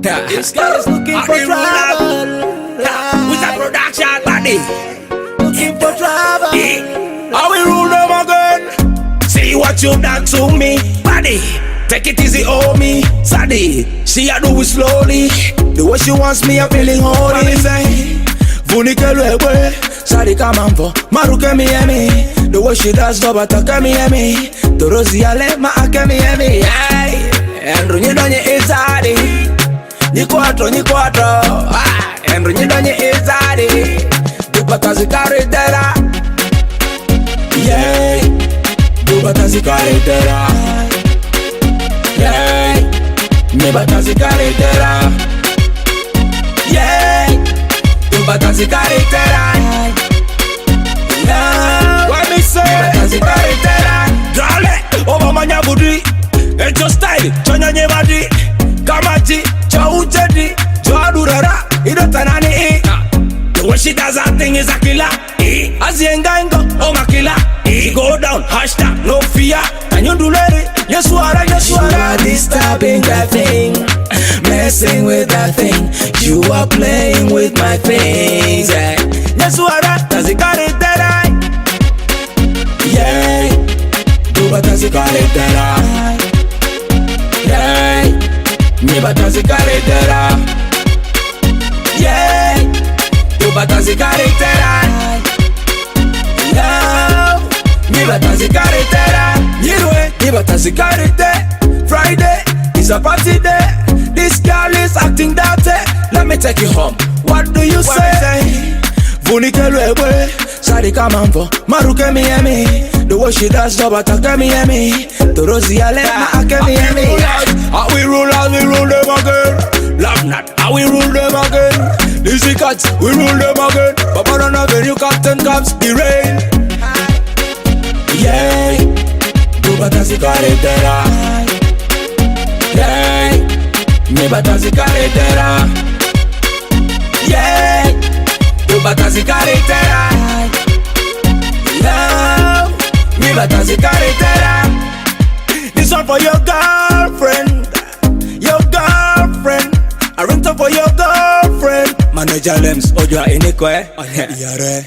This girl is looking for trouble. With a production body. Looking for trouble. I will rule them again. See what you done to me, body. Take it easy on me, saddy. She a do it slowly. The way she wants me, I'm feeling holy. Vunikelwe, saddy come on for Maruke mi emi. The way she does, no but take me emi. Torozi ale ma ake mi emi. Andrew you don't you saddy. Ni quattro. Andrew you don't you saddy. The batazi carretera. Yeah, the batazi carretera. Yeah, me batazi carretera. Yeah, tu batazi carretera. Yeah, why me say batazi carretera? Dale, over manya budi. It's your style, chanya nye badi. Kamaji, chauchedi, joadurara. Idotanani. The way she does that thing is a killer. Aziengango, oh my killer. Go down, hashtag no fear. Can you do it? Yes, you are disturbing that thing, messing with that thing. You are playing with my things. Yes, you are does it got it that I? Yeah, do but does it got it that I? Yeah, me but does it got it that I? Yeah, do but does it got it that I? Yeah, me but does it got it that I? Friday is a party day. This girl is acting dirty. Let me take you home. What do you say? Vunikelwe, Sadi come on for Maruke mi emi. The way she does, no but take me emi. Torozi ale ma ake mi emi. How we rule them again. Love not, how we rule them again. Dizzy cats, we rule them again. Papa don't have any captain comes the rain. Yeah, tu batazi carretera. Yeah, me batazi carretera. Yeah, tu batazi carretera. Yeah, me batazi carretera. This one for your girlfriend. Your girlfriend. I rent up for your girlfriend. Manager Lems, Oja Inekwe. Yare.